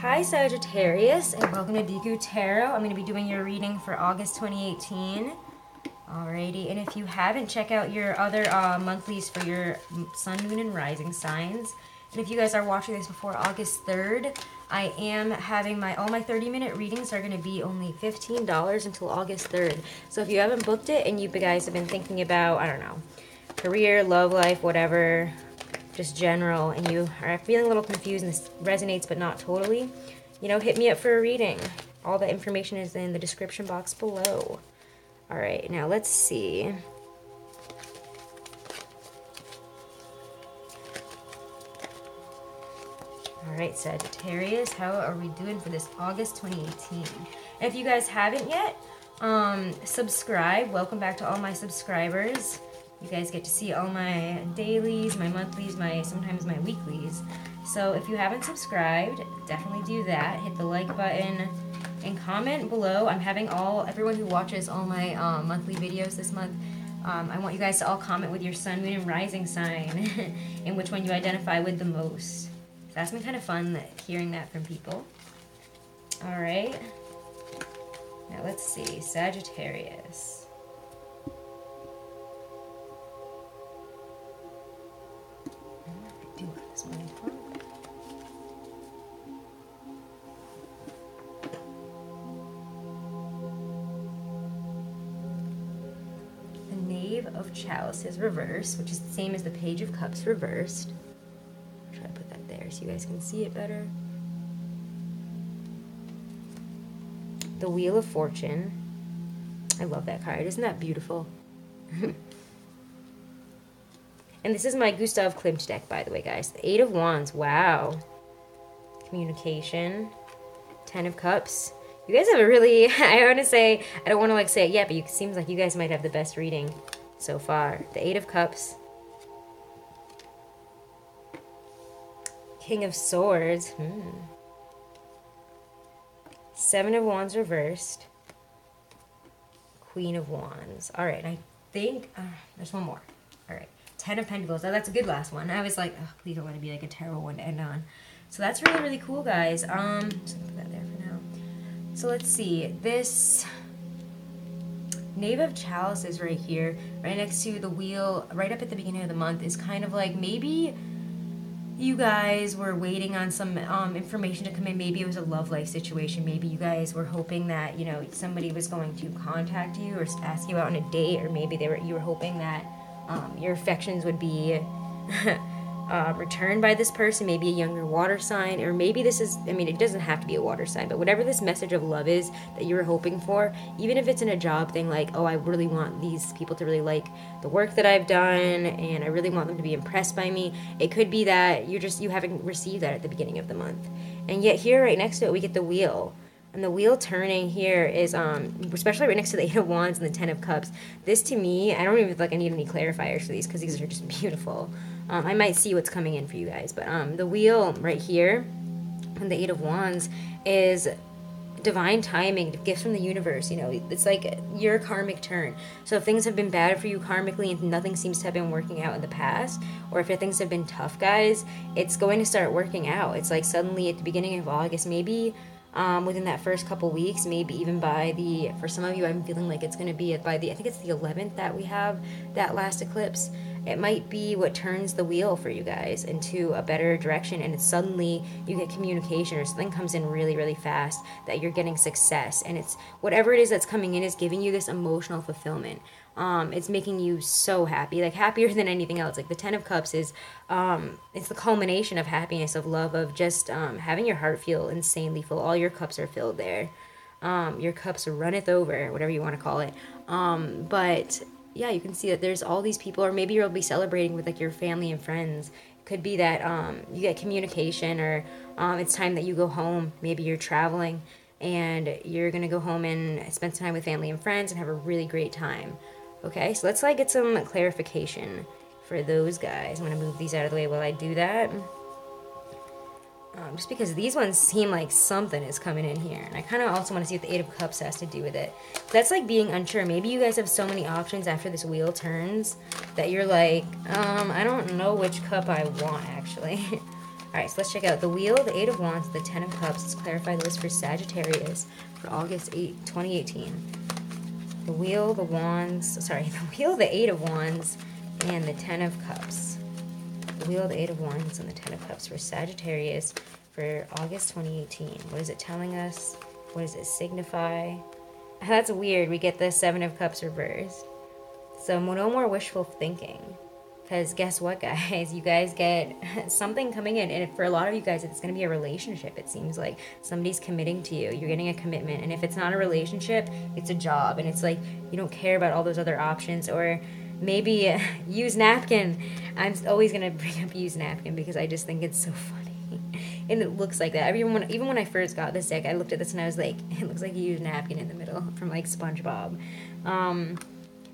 Hi Sagittarius, and welcome to Deku Tarot. I'm going to be doing your reading for August 2018. Alrighty, and if you haven't, check out your other monthlies for your sun, moon, and rising signs. And if you guys are watching this before August 3rd, I am having all my 30-minute readings are going to be only $15 until August 3rd. So if you haven't booked it and you guys have been thinking about, I don't know, career, love life, whatever, just general, and you are feeling a little confused and this resonates but not totally, hit me up for a reading. All the information is in the description box below. Alright, now let's see. Alright, Sagittarius, how are we doing for this August 2018? And if you guys haven't yet, subscribe. Welcome back to all my subscribers. You guys get to see all my dailies, my monthlies, sometimes my weeklies. So if you haven't subscribed, definitely do that. Hit the like button and comment below. I'm having everyone who watches all my monthly videos this month, I want you guys to all comment with your sun, moon, and rising sign and which one you identify with the most. So that's been kind of fun hearing that from people. Alright. Now let's see. Sagittarius. The Knave of Chalices reversed, which is the same as the Page of Cups reversed. I'll try to put that there so you guys can see it better. The Wheel of Fortune. I love that card. Isn't that beautiful? And this is my Gustav Klimt deck, by the way, guys. The Eight of Wands. Wow. Communication. Ten of Cups. You guys have a really, I want to say, I don't want to say it yet, but it seems like you guys might have the best reading so far. The Eight of Cups. King of Swords. Seven of Wands reversed. Queen of Wands. All right, I think there's one more. All right. Ten of Pentacles. Oh, that's a good last one. I was like, oh, please don't let it be like a terrible one to end on. So that's really, really cool, guys. Just gonna put that there for now. So let's see. This Knave of Chalices right here, right next to the wheel, right up at the beginning of the month, is kind of like maybe you guys were waiting on some information to come in. Maybe it was a love life situation. Maybe you guys were hoping that, somebody was going to contact you or ask you out on a date, or maybe you were hoping that your affections would be returned by this person, maybe a younger water sign, or maybe this is, it doesn't have to be a water sign, but whatever this message of love is that you were hoping for, even if it's in a job thing, like, oh, I really want these people to really like the work that I've done, and I really want them to be impressed by me. It could be that you haven't received that at the beginning of the month. And yet here, right next to it, we get the wheel. And the wheel turning here is, especially right next to the Eight of Wands and the Ten of Cups. This, to me, I don't even I need any clarifiers for these because these are just beautiful. I might see what's coming in for you guys. But the wheel right here and the Eight of Wands is divine timing, gifts from the universe. It's like your karmic turn. So if things have been bad for you karmically and nothing seems to have been working out in the past, or if things have been tough, guys, it's going to start working out. It's like suddenly at the beginning of August, maybe within that first couple weeks, maybe even for some of you, I'm feeling like it's going to be I think it's the 11th that we have that last eclipse. It might be what turns the wheel for you guys into a better direction, and it's suddenly you get communication or something comes in really, really fast that you're getting success, and it's whatever it is that's coming in is giving you this emotional fulfillment. It's making you so happy, like happier than anything else. Like the Ten of Cups is, it's the culmination of happiness, of love, of just having your heart feel insanely full. All your cups are filled there. Your cups runneth over, whatever you want to call it. But yeah, you can see that there's all these people, or maybe you'll be celebrating with like your family and friends. It could be that you get communication, or it's time that you go home. Maybe you're traveling and you're gonna go home and spend some time with family and friends and have a really great time. Okay, so let's get some clarification for those guys. I'm gonna move these out of the way while I do that. Just because these ones seem like something is coming in here. And I kind of also want to see what the Eight of Cups has to do with it. That's like being unsure. Maybe you guys have so many options after this wheel turns that you're like, I don't know which cup I want, actually. Alright, so let's check out the Wheel, the Eight of Wands, the Ten of Cups. Let's clarify the list for Sagittarius for August 8, 2018. The Wheel, the Wands, sorry, the Wheel, the Eight of Wands, and the Ten of Cups. The Wheel, the Eight of Wands, and the Ten of Cups for Sagittarius for August 2018. What is it telling us? What does it signify? That's weird. We get the Seven of Cups reversed. So no more wishful thinking. Because guess what, guys? You guys get something coming in. And for a lot of you guys, it's going to be a relationship, it seems like. Somebody's committing to you. You're getting a commitment. And if it's not a relationship, it's a job. And it's like you don't care about all those other options. Or maybe use napkin. I'm always going to bring up use napkin because I just think it's so funny. And it looks like that. Even when I first got this deck, I looked at this and I was like, it looks like you used napkin in the middle from like SpongeBob.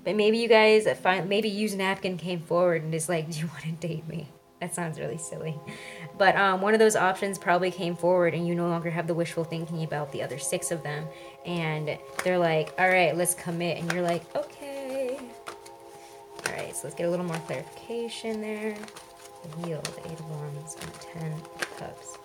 But maybe you guys maybe use napkin came forward and is like, do you want to date me? That sounds really silly. But one of those options probably came forward and you no longer have the wishful thinking about the other 6 of them. And they're like, all right, let's commit. And you're like, okay. All right, so let's get a little more clarification there. The Wheel, the Eight of Wands, and the Ten of Cups.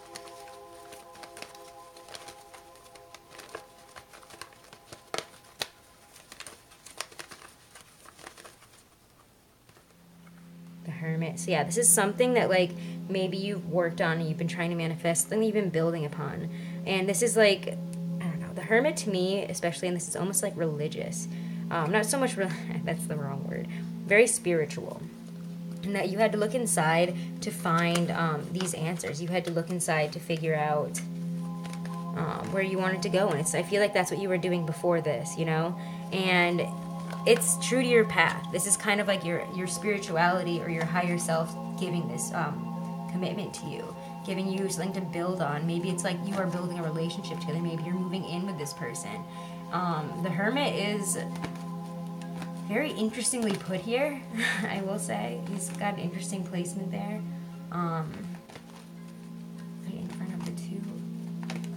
Hermit. So yeah, this is something that like maybe you've worked on and you've been trying to manifest, something you've been building upon. And this is like, I don't know, the Hermit to me especially, and this is almost like religious, not so much that's the wrong word, very spiritual, and that you had to look inside to find these answers. You had to look inside to figure out where you wanted to go. And I feel like that's what you were doing before this, you know. And it's true to your path. This is kind of like your spirituality or your higher self giving this commitment to you, giving you something to build on. Maybe it's like you are building a relationship together. Maybe you're moving in with this person. The Hermit is very interestingly put here, I will say. He's got an interesting placement there. Right in front of the Two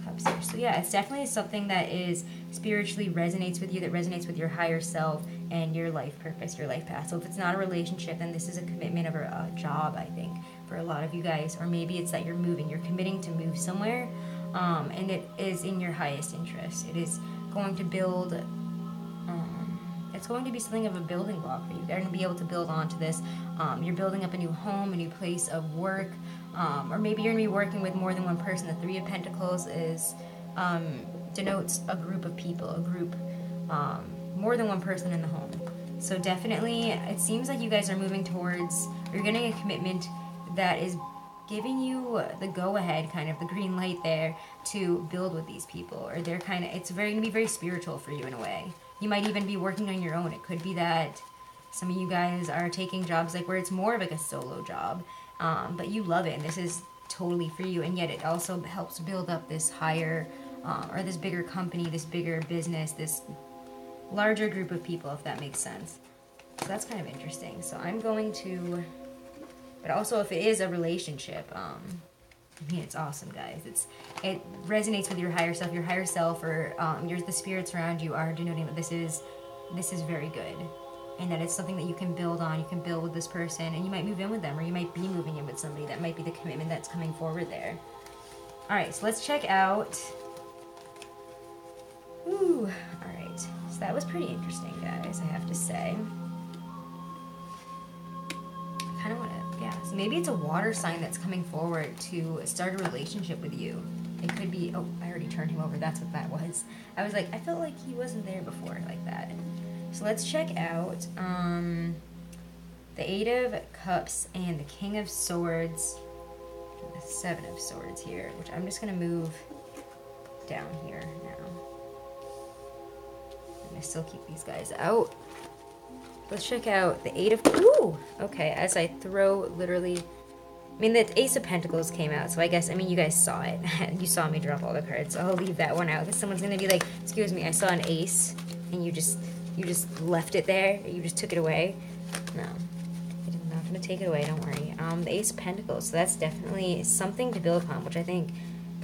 Cups here. So yeah, it's definitely something that is spiritually resonates with you, that resonates with your higher self and your life purpose, your life path. So if it's not a relationship, then this is a commitment of a job, I think, for a lot of you guys. Or maybe it's that you're moving, you're committing to move somewhere, and it is in your highest interest. It is going to build, it's going to be something of a building block for you. You're going to be able to build onto this. You're building up a new home, a new place of work, or maybe you're going to be working with more than one person. The Three of Pentacles is denotes a group of people, a group, more than one person in the home. So definitely, it seems like you guys are moving towards, or you're getting a commitment that is giving you the go-ahead, kind of the green light there to build with these people. Or they're kind of, it's going to be very spiritual for you in a way. You might even be working on your own. It could be that some of you guys are taking jobs like where it's more of like a solo job, but you love it and this is totally for you, and yet it also helps build up this higher or this bigger company, this bigger business, this larger group of people, if that makes sense. So that's kind of interesting. So I'm going to, but also if it is a relationship, I mean, it's awesome, guys. It resonates with your higher self, or the spirits around you are denoting that this is very good, and that it's something that you can build on. You can build with this person, and you might move in with them, or you might be moving in with somebody. That might be the commitment that's coming forward there. All right, so let's check out. Ooh, all right. So that was pretty interesting, guys, I have to say. I kind of want to, yeah. So maybe it's a water sign that's coming forward to start a relationship with you. It could be, oh, I already turned him over. That's what that was. I was like, I felt like he wasn't there before like that. So let's check out the Eight of Cups and the King of Swords. And the Seven of Swords here, which I'm just going to move down here now. I'm going to still keep these guys out. Let's check out the Eight of... Ooh! Okay, as I throw literally... I mean, the Ace of Pentacles came out, so I guess, I mean, you guys saw it. You saw me drop all the cards, so I'll leave that one out. Because someone's going to be like, excuse me, I saw an ace, and you just left it there. You just took it away. No. I'm not going to take it away, don't worry. The Ace of Pentacles, so that's definitely something to build upon, which I think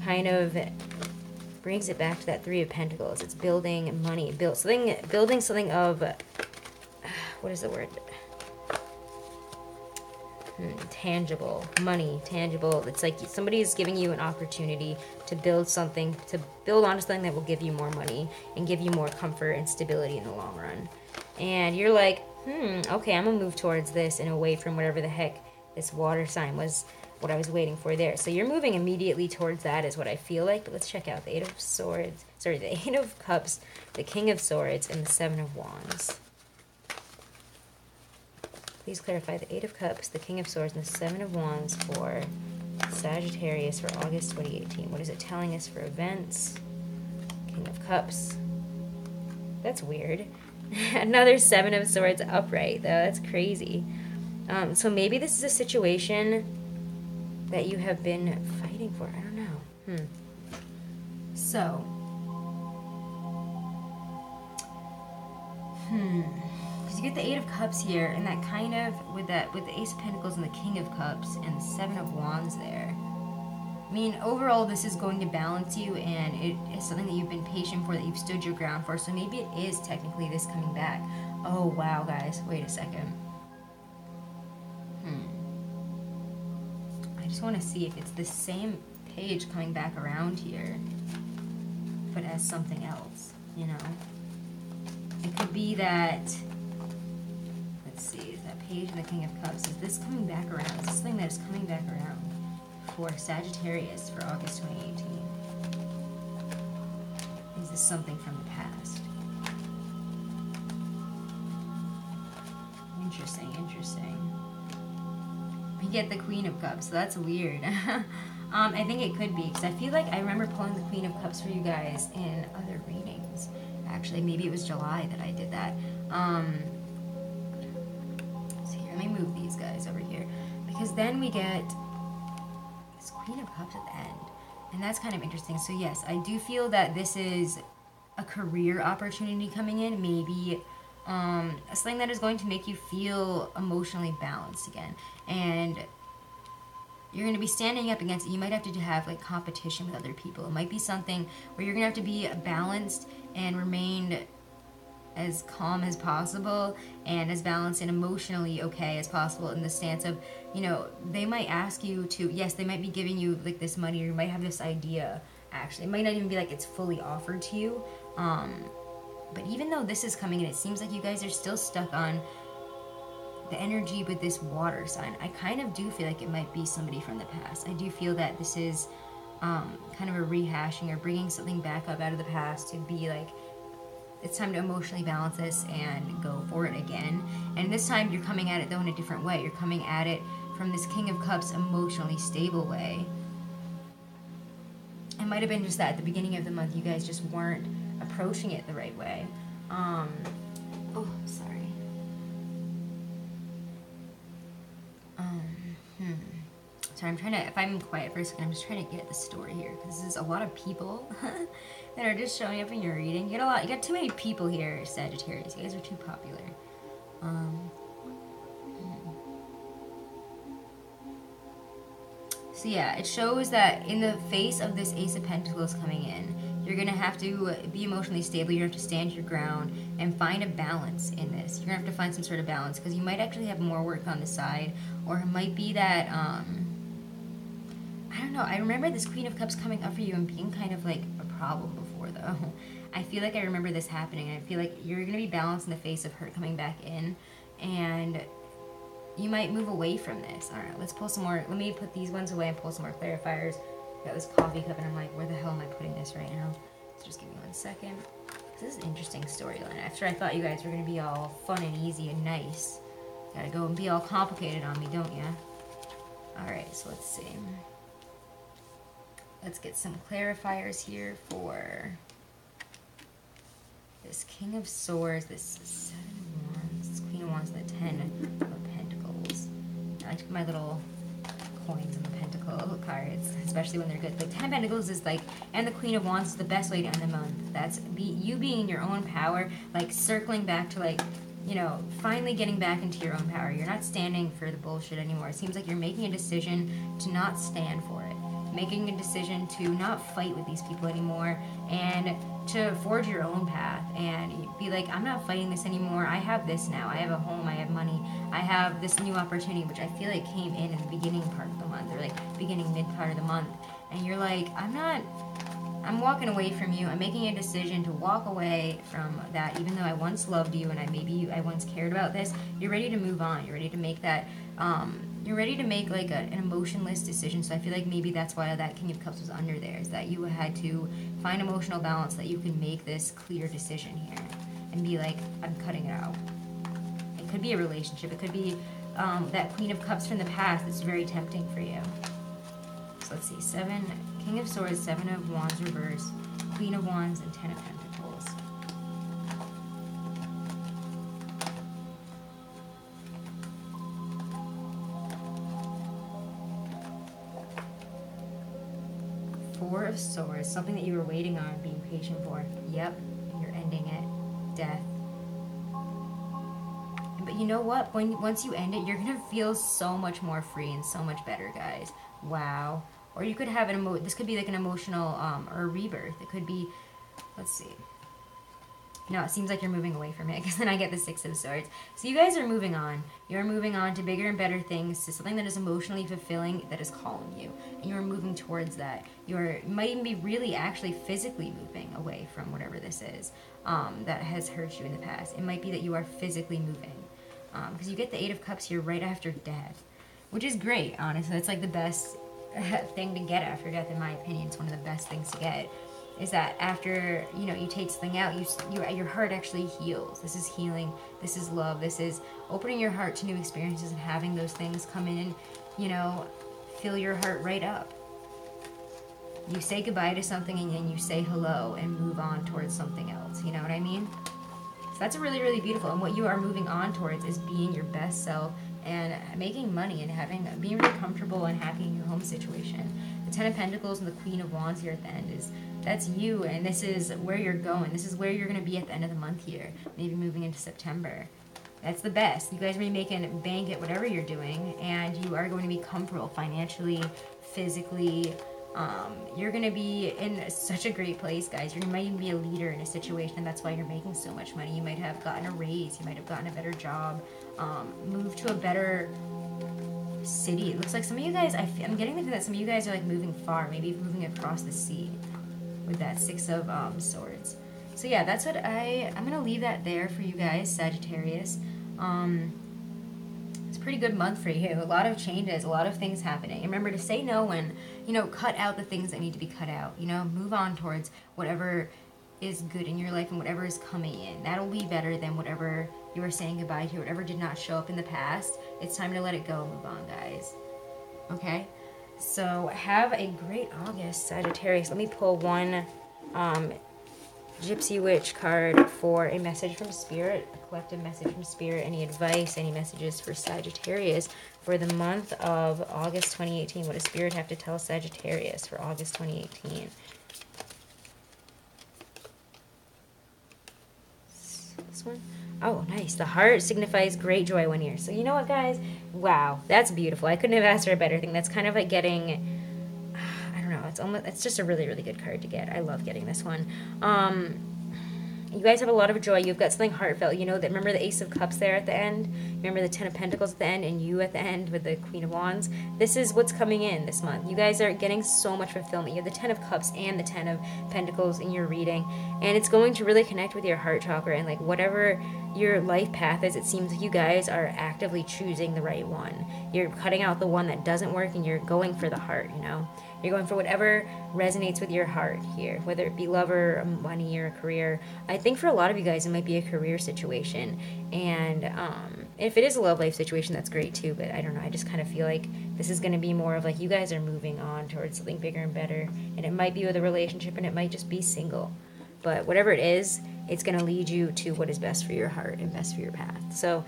kind of brings it back to that Three of Pentacles. It's building money, building something of... what is the word? Tangible. Money. Tangible. It's like somebody is giving you an opportunity to build something, to build onto something that will give you more money and give you more comfort and stability in the long run. And you're like, okay, I'm going to move towards this and away from whatever the heck this water sign was, what I was waiting for there. So you're moving immediately towards that is what I feel like. But let's check out the Eight of Swords. Sorry, the Eight of Cups, the King of Swords, and the Seven of Wands. Please clarify the Eight of Cups, the King of Swords, and the Seven of Wands for Sagittarius for August 2018. What is it telling us for events? King of Cups. That's weird. Another Seven of Swords upright, though. That's crazy. So maybe this is a situation that you have been fighting for. I don't know. So. Because you get the Eight of Cups here, and that kind of, with the Ace of Pentacles and the King of Cups and the Seven of Wands there. I mean, overall, this is going to balance you, and it is something that you've been patient for, that you've stood your ground for. So maybe it is technically this coming back. Oh, wow, guys. Wait a second. I just want to see if it's the same page coming back around here, but as something else, you know? It could be that, let's see, is that page in the King of Cups, is this coming back around? Is this thing that is coming back around for Sagittarius for August 2018? Is this something from the past? Interesting, interesting. We get the Queen of Cups, so that's weird. I think it could be, because I feel like I remember pulling the Queen of Cups for you guys in other readings. Actually, maybe it was July that I did that. So here, let me move these guys over here. Because then we get this Queen of Cups at the end. And that's kind of interesting. So yes, I do feel that this is a career opportunity coming in. Maybe something that is going to make you feel emotionally balanced again. And you're going to be standing up against it. You might have to have like competition with other people. It might be something where you're going to have to be balanced and remain as calm as possible and as balanced and emotionally okay as possible, in the stance of, you know, they might ask you to, yes, they might be giving you like this money, or you might have this idea. Actually, it might not even be like it's fully offered to you. But even though this is coming in, it seems like you guys are still stuck on the energy with this water sign. I kind of do feel like it might be somebody from the past. I do feel that this is kind of a rehashing or bringing something back up out of the past to be like, it's time to emotionally balance this and go for it again. And this time you're coming at it though in a different way. You're coming at it from this King of Cups emotionally stable way. It might have been just that at the beginning of the month you guys just weren't approaching it the right way. Oh, sorry. So I'm trying to, if I'm quiet for a second, I'm just trying to get the story here, because this is a lot of people that are just showing up in your reading. You got too many people here, Sagittarius. You guys are too popular. So yeah, it shows that in the face of this Ace of Pentacles coming in, you're going to have to be emotionally stable. You're going to have to stand your ground and find a balance in this. You're going to have to find some sort of balance, because you might actually have more work on the side, or it might be that, I don't know. I remember this Queen of Cups coming up for you and being kind of like a problem before, though. I feel like I remember this happening, and I feel like you're going to be balanced in the face of her coming back in, and you might move away from this. All right, let's pull some more. Let me put these ones away and pull some more clarifiers. Got this coffee cup, and I'm like, where the hell am I putting this right now? So just give me 1 second. This is an interesting storyline. After I thought you guys were going to be all fun and easy and nice, gotta go and be all complicated on me, don't ya? Alright, so let's see. Let's get some clarifiers here for this King of Swords, this 7 of Wands, this Queen of Wands, and the 10 of Pentacles. I like my little coins and the pentacle cards, especially when they're good. Like 10 Pentacles is like, and the Queen of Wands is the best way to end the month. That's you being in your own power, like circling back to like, you know, finally getting back into your own power. You're not standing for the bullshit anymore. It seems like you're making a decision to not stand for it. making a decision to not fight with these people anymore and to forge your own path and be like, I'm not fighting this anymore. I have this now. I have a home. I have money. I have this new opportunity, which I feel like came in the beginning part of the month, or like beginning, mid part of the month. And you're like, I'm walking away from you. I'm making a decision to walk away from that, even though I once loved you and I once cared about this. You're ready to move on. You're ready to make that, you're ready to make like an emotionless decision. So I feel like maybe that's why that King of Cups was under there, is that you had to find emotional balance, that you can make this clear decision here and be like, I'm cutting it out. It could be a relationship. It could be that Queen of Cups from the past that's very tempting for you. So let's see, King of Swords, 7 of Wands reverse, Queen of Wands, and 10 of Pentacles. Four of Swords, something that you were waiting on, being patient for. Yep, you're ending it. Death. But you know what? Once you end it, you're going to feel so much more free and so much better, guys. Wow. Or you could have this could be like an emotional, or a rebirth. It could be, let's see. No, it seems like you're moving away from it, because then I get the 6 of Swords. So you guys are moving on. You're moving on to bigger and better things, to something that is emotionally fulfilling, that is calling you. And you're moving towards that. You might even be really actually physically moving away from whatever this is that has hurt you in the past. It might be that you are physically moving. Because you get the 8 of Cups here right after death, which is great, honestly. It's like the best thing to get after death, in my opinion. It's one of the best things to get, is that after, you know, you take something out, your heart actually heals. This is healing. This is love. This is opening your heart to new experiences and having those things come in and, you know, fill your heart right up. You say goodbye to something and then you say hello and move on towards something else. You know what I mean? So that's really, really beautiful. And what you are moving on towards is being your best self and making money and being really comfortable and happy in your home situation. The 10 of Pentacles and the Queen of Wands here at the end that's you, and this is where you're going. This is where you're going to be at the end of the month here, maybe moving into September. That's the best. You guys are going to be making bank at whatever you're doing, and you are going to be comfortable financially, physically. You're going to be in such a great place, guys. You might even be a leader in a situation. That's why you're making so much money. You might have gotten a raise. You might have gotten a better job. Moved to a better city. It looks like some of you guys, I'm getting the feeling that some of you guys are like moving far, maybe moving across the sea with that 6 of Swords. So yeah, that's what I'm going to leave that there for you guys, Sagittarius. It's a pretty good month for you. A lot of changes, a lot of things happening. And remember to say no and, you know, cut out the things that need to be cut out. You know, move on towards whatever is good in your life and whatever is coming in. That'll be better than whatever you were saying goodbye to, whatever did not show up in the past. It's time to let it go, move on, guys. Okay? So have a great August, Sagittarius. Let me pull one Gypsy Witch card for a message from Spirit, a collective message from Spirit, any advice, any messages for Sagittarius for the month of August 2018. What does Spirit have to tell Sagittarius for August 2018? This one? Oh, nice. The heart signifies great joy one year. So you know what, guys? Wow, that's beautiful. I couldn't have asked for a better thing. That's kind of like getting, I don't know, it's just a really, really good card to get. I love getting this one. You guys have a lot of joy. You've got something heartfelt. You know that. Remember the Ace of Cups there at the end? Remember the 10 of Pentacles at the end and you at the end with the Queen of Wands? This is what's coming in this month. You guys are getting so much fulfillment. You have the 10 of Cups and the 10 of Pentacles in your reading. And it's going to really connect with your heart chakra and like whatever your life path is. It seems like you guys are actively choosing the right one. You're cutting out the one that doesn't work and you're going for the heart, you know? You're going for whatever resonates with your heart here, whether it be love or money or a career. I think for a lot of you guys, it might be a career situation. And if it is a love life situation, that's great too. But I don't know. I just kind of feel like this is going to be more of like you guys are moving on towards something bigger and better. And it might be with a relationship and it might just be single. But whatever it is, it's going to lead you to what is best for your heart and best for your path. So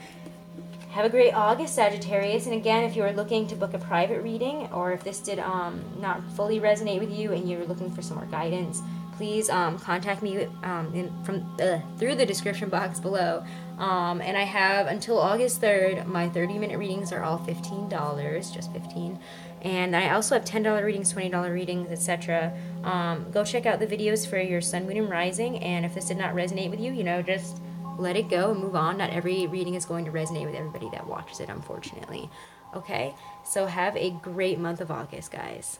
have a great August, Sagittarius. And again, if you are looking to book a private reading or if this did not fully resonate with you and you're looking for some more guidance, please contact me through the description box below. And I have until August 3rd, my 30-minute readings are all $15, just $15. And I also have $10 readings, $20 readings, etc. Go check out the videos for your sun, moon, and rising. And if this did not resonate with you, you know, just let it go and move on. Not every reading is going to resonate with everybody that watches it, unfortunately. Okay? So have a great month of August, guys.